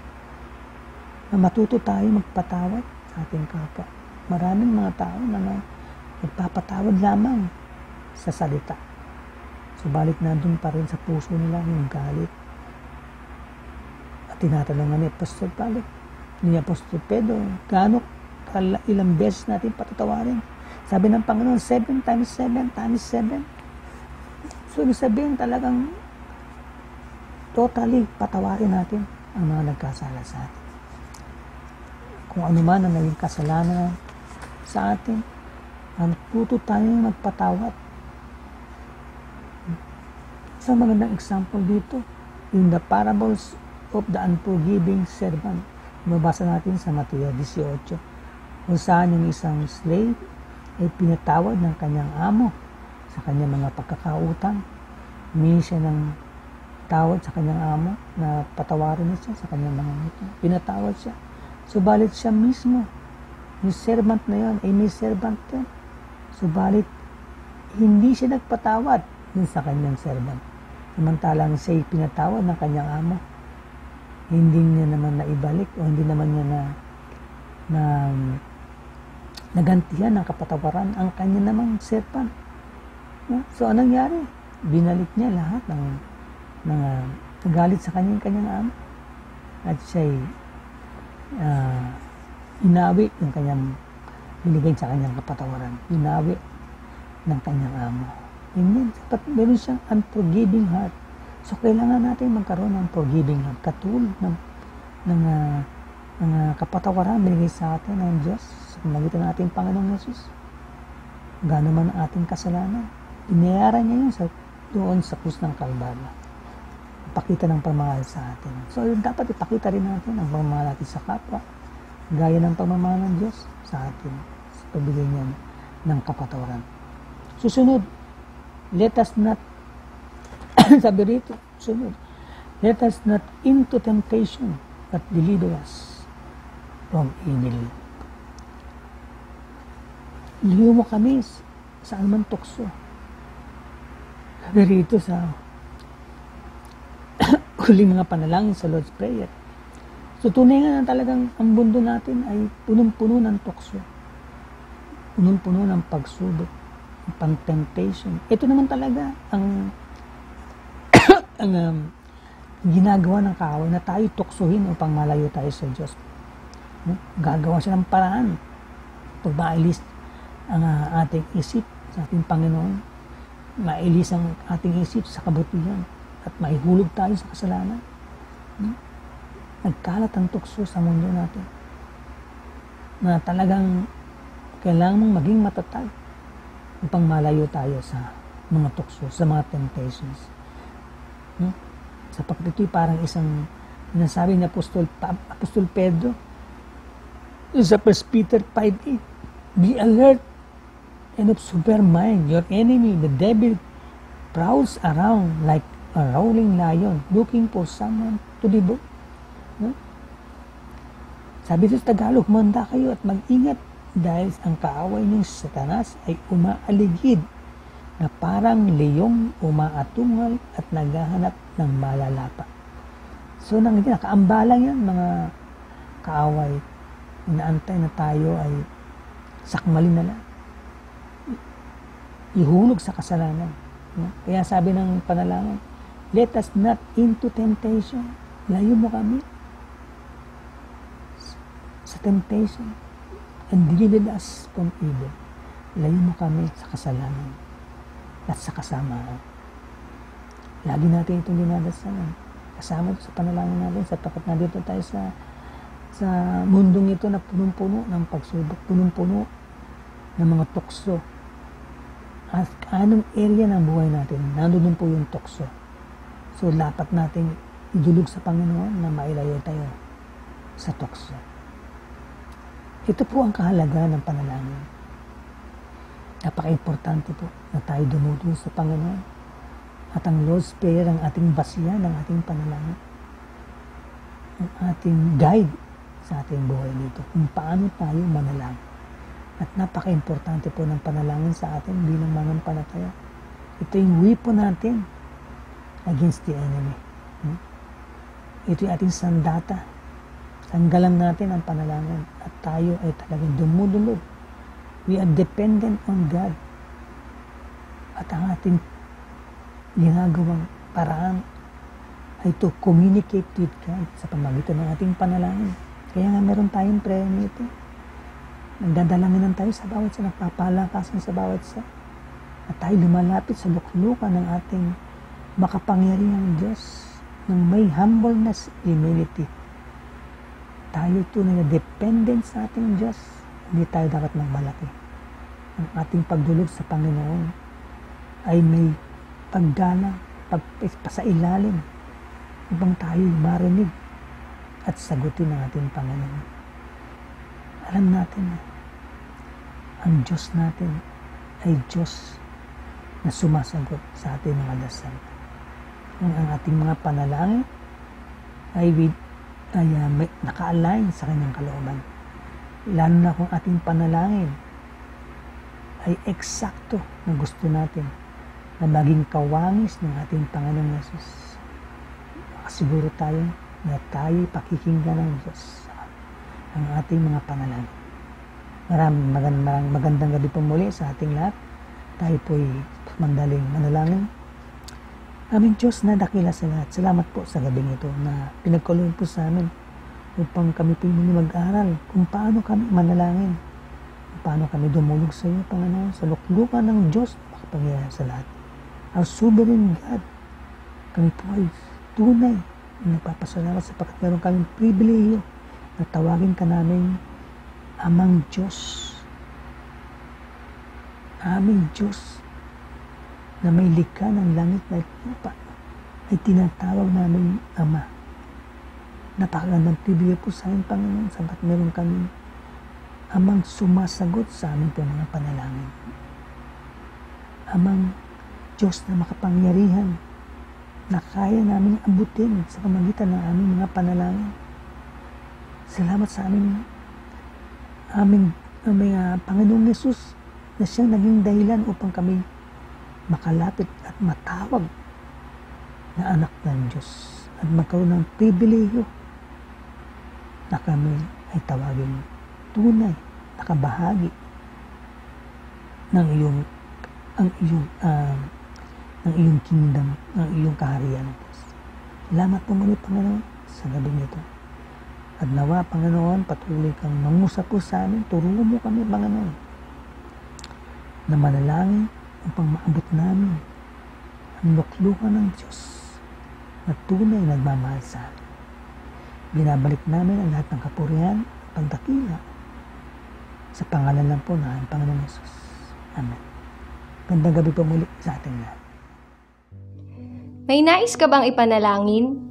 Na matuto tayo magpatawad sa ating kapwa. Maraming mga tao na nagpapatawad lamang sa salita. Subalit nandun pa rin sa puso nila yung galit. At tinatanungan ni Apostol Pablo, ni Apostol Pedro, ilang beses natin patatawarin. Sabi ng Panginoon, 7 times 7 times 7. So, ibig sabihin talagang totally patawarin natin ang mga nagkasala sa atin. Kung ano man ang naging kasalanan sa atin, matuto tayong magpatawad. Isang magandang example dito, yung the parables of the unforgiving servant. Mabasa natin sa Mateo 18, kung saan yung isang slave ay pinatawad ng kanyang amo sa kanyang mga pagkakautang. Humingi siya ng tawad sa kanyang amo na patawarin niya siya sa kanyang mga utang. Pinatawad siya. Subalit siya mismo, yung servant na yun, ay may servant din. Subalit, hindi siya nagpatawad din sa kanyang servant. Samantalang siya ay pinatawad ng kanyang amo. Hindi niya naman naibalik o hindi naman niya na nagantihan ng kapatawaran ang kanya namang servant. So, anong nangyari? Binalik niya lahat ng galit sa kanyang amo. At siya'y inawi yung kanyang binigay sa kanyang kapatawaran. Inawi ng kanyang amo. Ganyan. Meron siyang unforgiving heart. So, kailangan natin magkaroon ng forgiving heart. Katulad ng kapatawaran binigay sa atin ng Diyos sa pamagitan ng ating Panginoong Yesus. Gaano man ang ating kasalanan. Inayaran niya yun doon sa krus ng Kalbaryo. Pakita ng pagmamahal sa atin. So, dapat ipakita rin natin ang pagmamahal natin sa kapwa. Gaya ng pagmamahal ng Diyos sa atin. Sa pagbigay niya ng kapatawaran. Susunod, let us not, sabi rito, susunod, let us not into temptation, but deliver us from evil. Liyo mo kami sa anumang tukso. Sabi rito sa huling mga panalangin sa Lord's Prayer. So, tunay nga na talagang ang mundo natin ay punong-puno ng tukso. Punong-puno ng pagsubok, ng temptation. Ito naman talaga ang ginagawa ng kaaway na tayo tuksuhin upang malayo tayo sa Diyos. Gagawa siya ng paraan pag mailis ang ating isip sa ating Panginoon, mailis ang ating isip sa kabutihan at maihulog tayo sa kasalanan. Nagkalat ang tukso sa mundo natin na talagang kailangan mong maging matatag upang malayo tayo sa mga tukso, sa mga temptations. Sapagkat ito'y parang isang sinasabi ni Apostol Pedro sa 1 Peter 5:8, be alert and of sober mind. Your enemy, the devil, prowls around like a rolling lion looking for someone to devour. Sabi sa Tagalog, manda kayo at mag-ingat dahil ang kaaway niyong Satanas ay umaaligid na parang leyong umaatungal at naghahanap ng malalapa. So, nakaambalang yan mga kaaway. Inaantay na tayo ay sakmalin na lang. Ihulog sa kasalanan. Kaya sabi ng panalangin, let us not into temptation. Layo mo kami sa temptation and deliver us from evil. Layo mo kami sa kasalanan at sa kasamaan. Lagi natin itong dinadasalan. Kasama sa panalangin natin sapagkat nandito tayo sa mundong ito na punong-puno ng pagsubok, punong-puno ng mga tukso. At anong area ng buhay natin, nandun po yung tukso. So, dapat natin idulog sa Panginoon na mailayo tayo sa tukso. Ito po ang kahalagahan ng panalangin. Napaka-importante po na tayo dumudulog sa Panginoon. At ang Lord's Prayer ang ating basihan ng ating panalangin. Ang ating guide sa ating buhay dito. Kung paano tayo manalangin. At napaka-importante po ng panalangin sa atin bilang manampalataya. Ito yung weapon natin against the enemy. Ito yung ating sandata. Tanggalan natin ang panalangin at tayo ay talagang dumudulog. We are dependent on God. At ang ating ginagawang paraan ay to communicate with God sa pamagitan ng ating panalangin. Kaya nga meron tayong prayer meeting. Nagdadalangin tayo sa bawat isa, nagpapalakasan sa bawat isa. At tayo lumalapit sa luklukan ng ating makapangyarihang Diyos ng may humbleness, humility. Tayo tunay na dependent sa ating Diyos. Hindi tayo dapat magmalaki. Ang ating pagdulog sa Panginoon ay may paggalang, pagpasailalim upang tayo marinig at sagutin ng ating Panginoon. Alam natin na ang Diyos natin ay Diyos na sumasagot sa ating mga dasal. Kung ang ating mga panalangin ay naka-align sa kanyang kalooban. Lalo na kung ating panalangin ay eksakto na gusto natin na maging kawangis ng ating Panginoong Yesus. Makasiguro tayo na tayo pakikinggan ng Diyos ang ating mga panalangin. Maraming magandang gabi po muli sa ating lahat. Tayo po'y mandaling manalangin. Aming Diyos na dakila sa lahat, salamat po sa gabing ito na pinagkaloob po sa amin upang kami po muli mag-aral kung paano kami manalangin, kung paano kami dumulog sa iyo, Panginoon, sa luklukan ng Diyos na makapangyarihan sa lahat. Our sovereign God, kami po ay tunay na nagpapasalamat sapagkat meron kaming pribilehiyo na tawagin ka namin Amang Diyos. Aming Diyos na may likha ng langit at lupa ay tinatawag namin Ama. Napakagandang pribilehiyo po sa amin, Panginoon, sabat meron kami Amang sumasagot sa amin po mga panalangin. Amang Diyos na makapangyarihan na kaya namin abutin sa pamagitan ng aming mga panalangin. Salamat sa aming Panginoong Yesus na siyang naging dahilan upang kami makalapit at matawag na anak ng Diyos at magkaroon ng pribilehiyo na kami ay tawagin tunay, nakabahagi ng iyong kingdom, ng iyong kaharian. Salamat po muli, Panginoon, sa gabi nito. At nawa, Panginoon, patuloy kang mangusap po sa amin. Turo mo kami, Panginoon, na manalangin upang maabot namin ang luklukan ng Diyos na tunay nagmamahal sa amin. Binabalik namin ang lahat ng kapurihan at pagdakila sa pangalan lang po ng Panginoong Yesus. Amen. Gandang gabi po muli sa ating lahat. May nais ka bang ipanalangin?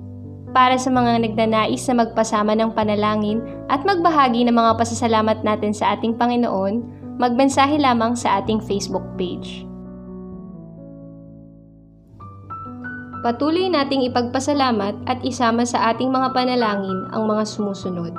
Para sa mga nagnanais na magpasama ng panalangin at magbahagi ng mga pasasalamat natin sa ating Panginoon, magmensahe lamang sa ating Facebook page. Patuloy nating ipagpasalamat at isama sa ating mga panalangin ang mga sumusunod.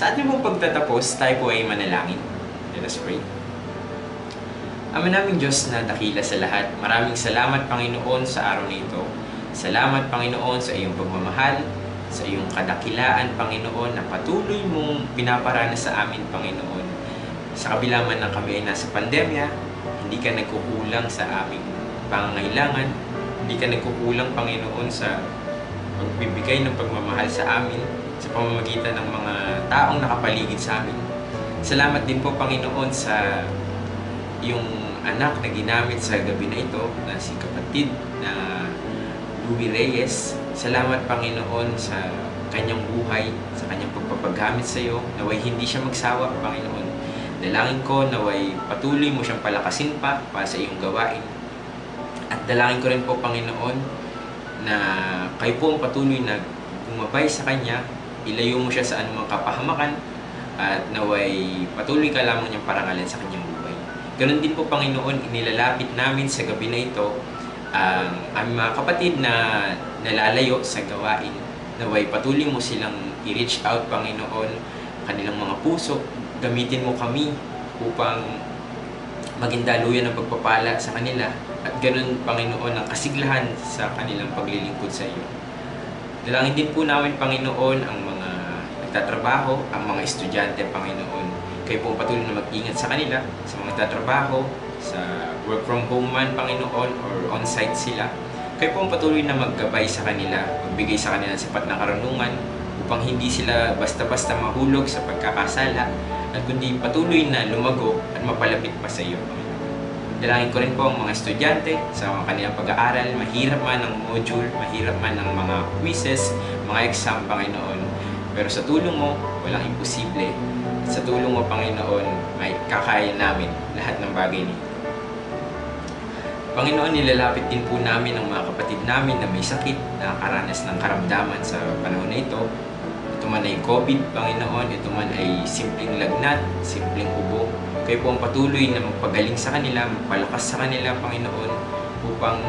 Sa ating pong pagtatapos, tayo po ay manalangin. Let us pray. Ama naming Diyos na dakila sa lahat, maraming salamat Panginoon sa araw na ito. Salamat Panginoon sa iyong pagmamahal, sa iyong kadakilaan Panginoon na patuloy mong pinaparana sa amin Panginoon. Sa kabila man ng kami ay nasa pandemya, hindi ka nagkukulang sa aming pangangailangan, hindi ka nagkukulang Panginoon sa pagbibigay ng pagmamahal sa amin sa pamamagitan ng mga taong nakapaligid sa amin. Salamat din po Panginoon sa yung anak na ginamit sa gabi na ito na si kapatid na Louie Reyes. Salamat Panginoon sa kanyang buhay, sa kanyang pagpapagamit sa iyo. Naway hindi siya magsawa Panginoon. Dalangin ko naway patuloy mo siyang palakasin pa para sa iyong gawain. At dalangin ko rin po Panginoon na kayo po ang patuloy na gumabay sa kanya, ilayo mo siya sa anumang kapahamakan, at naway patuloy ka lamang niyang parangalan sa kanyang buhay. Ganon din po Panginoon, inilalapit namin sa gabi na ito ang aming mga kapatid na nalalayo sa gawain. Naway patuloy mo silang i-reach out Panginoon, kanilang mga puso. Gamitin mo kami upang maging daluyan ng pagpapala sa kanila. At ganon Panginoon ang kasiglahan sa kanilang paglilingkod sa iyo. Dalangin din po namin Panginoon ang mga nagtatrabaho, ang mga estudyante Panginoon. Kayo po patuloy na mag-ingat sa kanila, sa mga nagtatrabaho, sa work from home man Panginoon or on-site sila. Kayo po patuloy na maggabay sa kanila, magbigay sa kanila ng sapat na karunungan upang hindi sila basta-basta mahulog sa pagkakasala at kundi patuloy na lumago at mapalapit pa sa iyo. Dalangin ko rin po ang mga estudyante sa mga kanilang pag-aaral, mahirap man ang module, mahirap man ang mga quizzes, mga exam Panginoon. Pero sa tulong mo, walang imposible. Sa tulong mo, Panginoon, may kakaya namin lahat ng bagay nito. Panginoon, nilalapit din po namin ang mga kapatid namin na may sakit, na nakaranas ng karamdaman sa panahon na ito. Ito man ay COVID, Panginoon, ito man ay simpleng lagnat, simpleng ubo. Kayo po ang patuloy na magpagaling sa kanila, magpalakas sa kanila, Panginoon, upang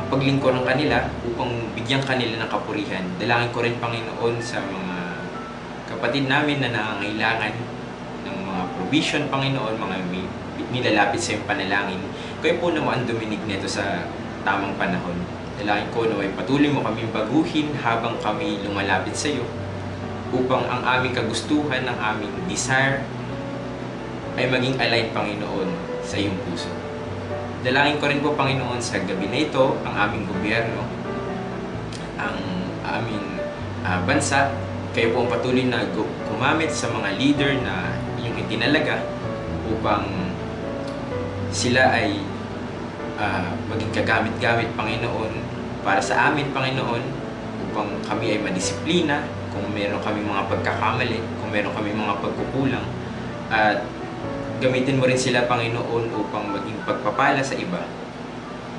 paglingkuran kanila, upang bigyan kanila ng kapurihan. Dalangin ko rin, Panginoon, sa mga kapatid namin na nangangailangan ng mga provision, Panginoon, mga nilalapit sa iyong panalangin. Kayo po naman duminig nito sa tamang panahon. Dalangin ko na patuloy mo kaming baguhin habang kami lumalapit sa iyo upang ang aming kagustuhan, ang aming desire ay maging align, Panginoon, sa iyong puso. Dalangin ko rin po, Panginoon, sa gabi na ito, ang aming gobyerno, ang aming bansa. Kayo po ang patuloy na gumamit sa mga leader na inyong itinalaga upang sila ay maging kagamit-gamit, Panginoon, para sa amin, Panginoon, upang kami ay madisiplina kung meron kami mga pagkakamali, kung meron kami mga pagkukulang, at gamitin mo rin sila, Panginoon, upang maging pagpapala sa iba.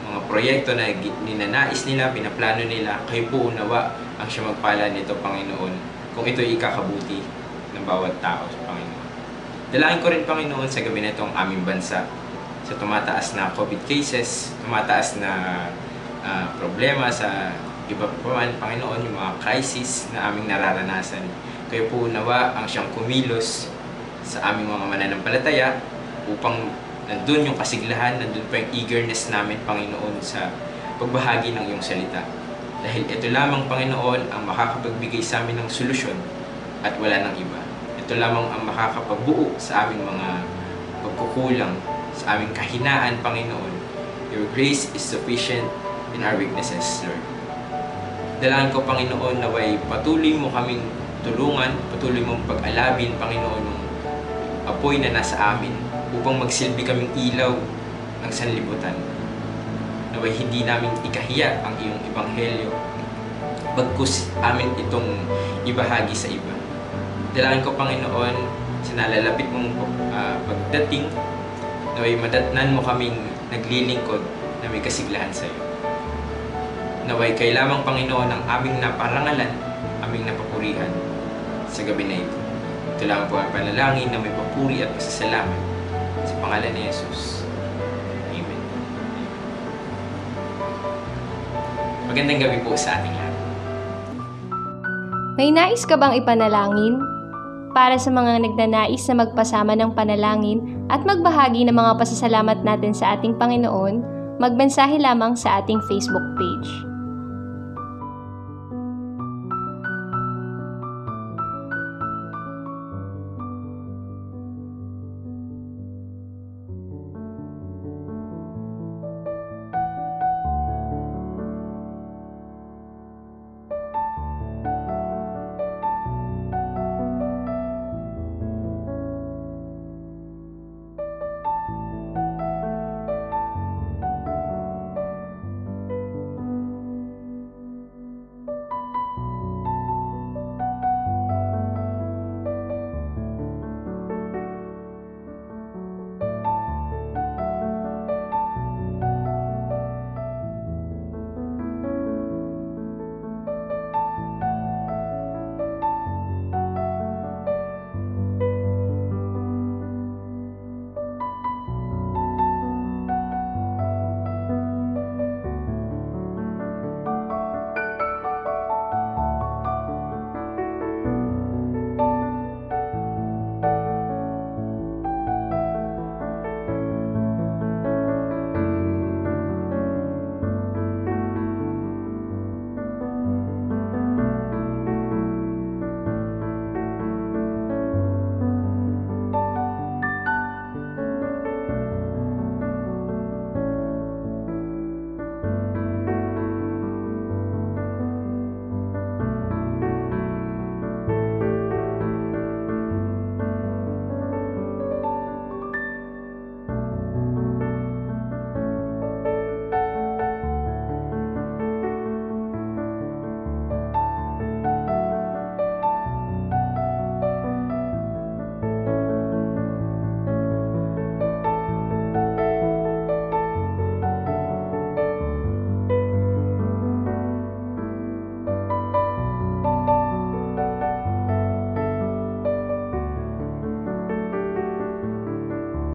Mga proyekto na ninanais nila, pinaplano nila, kayo po unawa ang siya magpala nito, Panginoon, kung ito ay ikakabuti ng bawat tao sa Panginoon. Dalangin ko rin, Panginoon, sa gabi na ito ang aming bansa sa tumataas na COVID cases, tumataas na problema sa iba pa man, Panginoon, yung mga crisis na aming nararanasan. Kayo po nawa ang siyang kumilos sa aming mga mananampalataya upang nandun yung kasiglahan, nandun pa yung eagerness namin, Panginoon, sa pagbahagi ng iyong salita. Dahil ito lamang, Panginoon, ang makakapagbigay sa amin ng solusyon at wala ng iba. Ito lamang ang makakapagbuo sa aming mga pagkukulang, sa aming kahinaan, Panginoon. Your grace is sufficient in our weaknesses, Lord. Dalangin ko, Panginoon, naway patuloy mo kaming tulungan, patuloy mong pag-alabin, Panginoon, ng apoy na nasa amin upang magsilbi kaming ilaw ng sanlibutan. Naway hindi namin ikahiya ang iyong ebanghelyo, bagkus amin itong ibahagi sa iba. Dalangin ko, Panginoon, sa nalalapit mong pagdating, naway madatnan mo kaming naglilingkod na may kasiglahan sa iyo. Naway kayo lamang, Panginoon, ang aming naparangalan, aming napapurihan sa gabi na ito. Ito lang po ang panalangin na may papuri at pasasalamat sa pangalan ni Jesus. Amen. Magandang gabi po sa ating lahat. May nais ka bang ipanalangin? Para sa mga nagnanais na magpasama ng panalangin at magbahagi ng mga pasasalamat natin sa ating Panginoon, magmensahe lamang sa ating Facebook page.